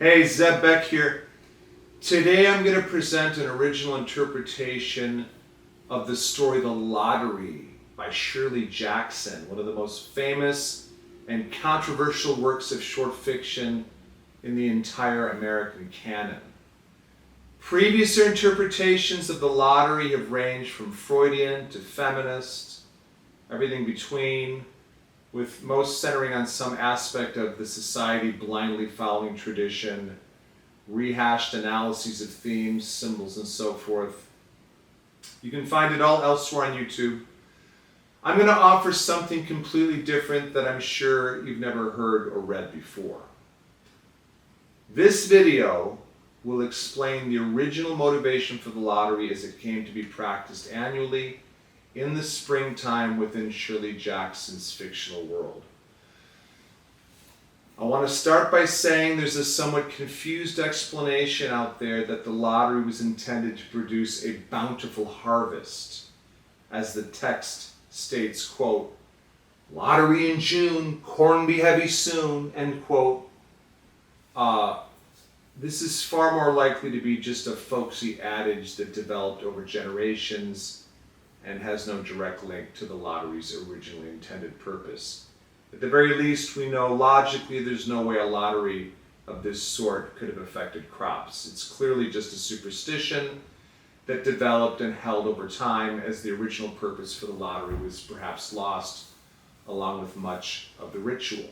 Hey, Zeb Beck here. Today I'm going to present an original interpretation of the story The Lottery by Shirley Jackson, one of the most famous and controversial works of short fiction in the entire American canon. Previous interpretations of The Lottery have ranged from Freudian to feminist, everything between, with most centering on some aspect of the society blindly following tradition, rehashed analyses of themes, symbols, and so forth. You can find it all elsewhere on YouTube. I'm going to offer something completely different that I'm sure you've never heard or read before. This video will explain the original motivation for the lottery as it came to be practiced annually in the springtime within Shirley Jackson's fictional world. I want to start by saying there's a somewhat confused explanation out there that the lottery was intended to produce a bountiful harvest. As the text states, quote, "Lottery in June, corn be heavy soon," end quote. This is far more likely to be just a folksy adage that developed over generations and has no direct link to the lottery's originally intended purpose. At the very least, we know logically there's no way a lottery of this sort could have affected crops. It's clearly just a superstition that developed and held over time as the original purpose for the lottery was perhaps lost along with much of the ritual.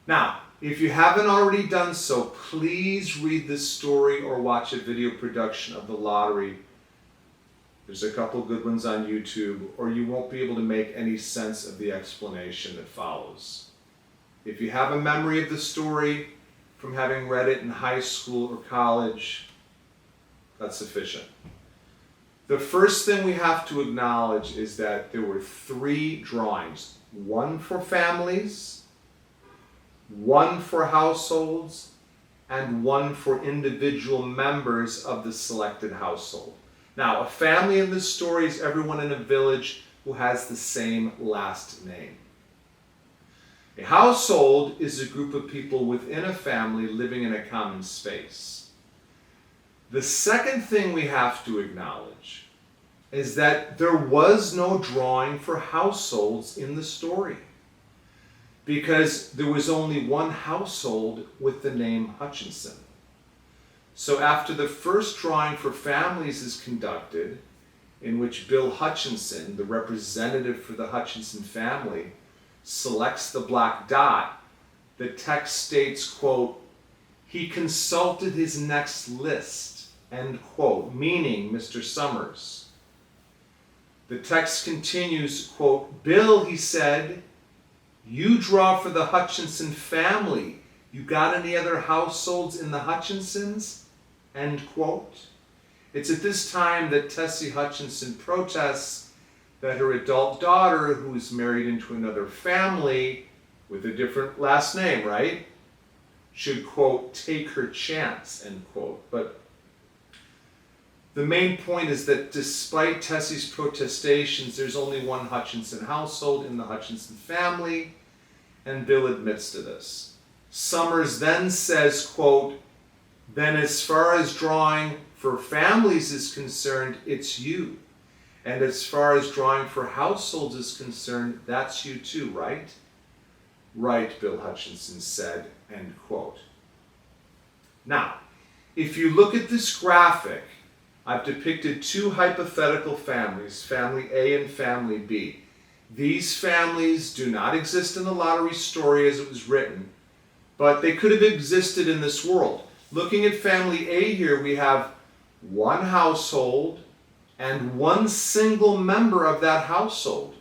Now, if you haven't already done so, please read this story or watch a video production of the lottery. There's a couple good ones on YouTube, or you won't be able to make any sense of the explanation that follows. If you have a memory of the story from having read it in high school or college, that's sufficient. The first thing we have to acknowledge is that there were 3 drawings, one for families, one for households, and one for individual members of the selected household. Now, a family in this story is everyone in a village who has the same last name. A household is a group of people within a family living in a common space. The second thing we have to acknowledge is that there was no drawing for households in the story, because there was only one household with the name Hutchinson. So after the first drawing for families is conducted, in which Bill Hutchinson, the representative for the Hutchinson family, selects the black dot, the text states, quote, "He consulted his next list," end quote, meaning Mr. Summers. The text continues, quote, "Bill," he said, "you draw for the Hutchinson family. You got any other households in the Hutchinsons?" End quote. It's at this time that Tessie Hutchinson protests that her adult daughter, who is married into another family with a different last name, right, should, quote, "take her chance," end quote. But the main point is that despite Tessie's protestations, there's only one Hutchinson household in the Hutchinson family, and Bill admits to this. Summers then says, quote, "Then as far as drawing for families is concerned, it's you. And as far as drawing for households is concerned, that's you too, right?" "Right," Bill Hutchinson said, end quote. Now, if you look at this graphic, I've depicted 2 hypothetical families, family A and family B. These families do not exist in the lottery story as it was written, but they could have existed in this world. Looking at family A here, we have one household and one single member of that household.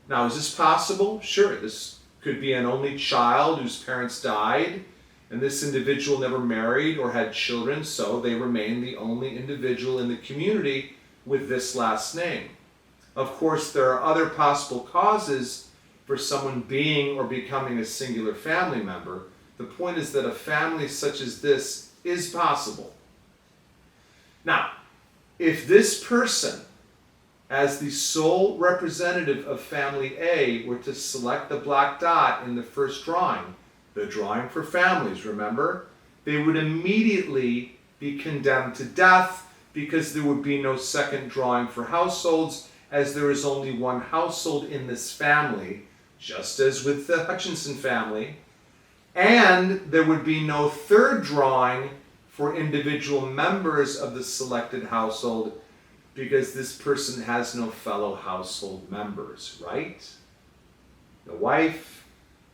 Now, is this possible? Sure, this could be an only child whose parents died, and this individual never married or had children, so they remain the only individual in the community with this last name. Of course, there are other possible causes for someone being or becoming a singular family member. The point is that a family such as this is possible. Now, if this person, as the sole representative of family A, were to select the black dot in the first drawing, The drawing for families, remember? They would immediately be condemned to death because there would be no second drawing for households, as there is only one household in this family, just as with the Hutchinson family. And there would be no third drawing for individual members of the selected household because this person has no fellow household members, right? No wife,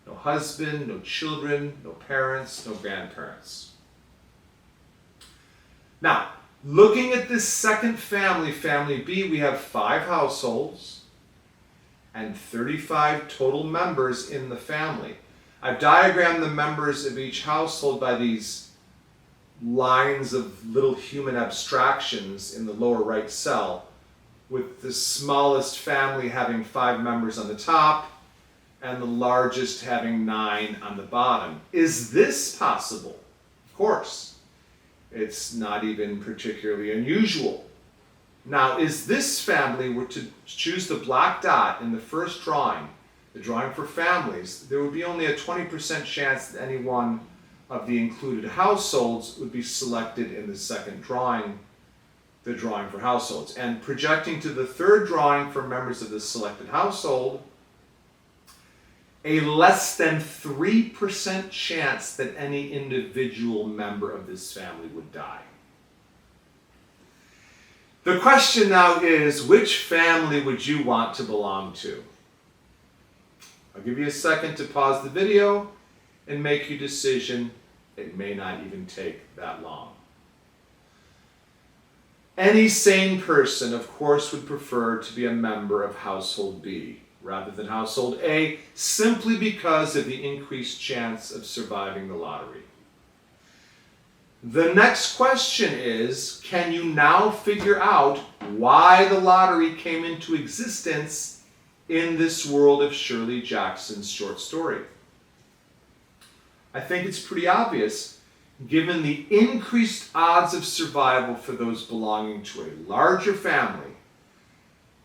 no husband, no children, no parents, no grandparents. Now, looking at this second family, family B, we have 5 households and 35 total members in the family. I've diagrammed the members of each household by these lines of little human abstractions in the lower right cell, with the smallest family having 5 members on the top and the largest having 9 on the bottom. Is this possible? Of course. It's not even particularly unusual. Now, is this family were to choose the black dot in the first drawing, the drawing for families, there would be only a 20% chance that any one of the included households would be selected in the second drawing, the drawing for households. And projecting to the third drawing for members of the selected household, a less than 3% chance that any individual member of this family would die. The question now is, which family would you want to belong to? I'll give you a second to pause the video and make your decision. It may not even take that long. Any sane person, of course, would prefer to be a member of household B rather than household A, simply because of the increased chance of surviving the lottery. The next question is, can you now figure out why the lottery came into existence in this world of Shirley Jackson's short story? I think it's pretty obvious, given the increased odds of survival for those belonging to a larger family,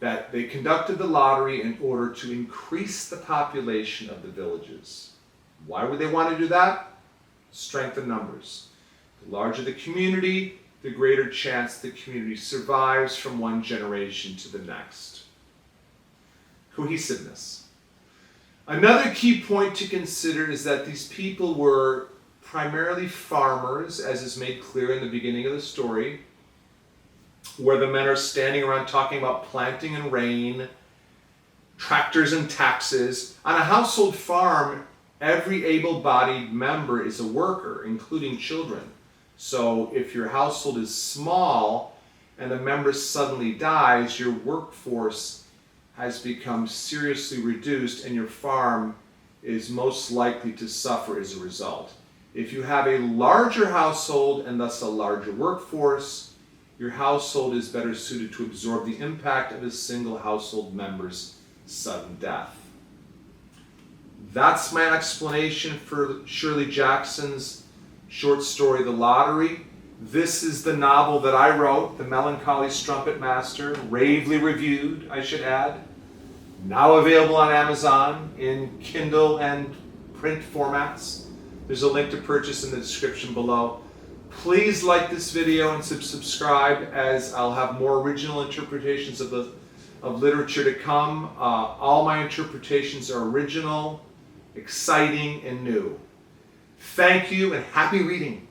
that they conducted the lottery in order to increase the population of the villages. Why would they want to do that? Strength in numbers. The larger the community, the greater chance the community survives from one generation to the next. Cohesiveness. Another key point to consider is that these people were primarily farmers, as is made clear in the beginning of the story, where the men are standing around talking about planting and rain, tractors and taxes. On a household farm, every able-bodied member is a worker, including children. So if your household is small and a member suddenly dies, your workforce has become seriously reduced and your farm is most likely to suffer as a result. If you have a larger household and thus a larger workforce, your household is better suited to absorb the impact of a single household member's sudden death. That's my explanation for Shirley Jackson's short story, The Lottery. This is the novel that I wrote, The Melancholy Strumpet Master, ravely reviewed, I should add. Now available on Amazon in Kindle and print formats. There's a link to purchase in the description below. Please like this video and subscribe, as I'll have more original interpretations of literature to come. All my interpretations are original, exciting, and new. Thank you and happy reading.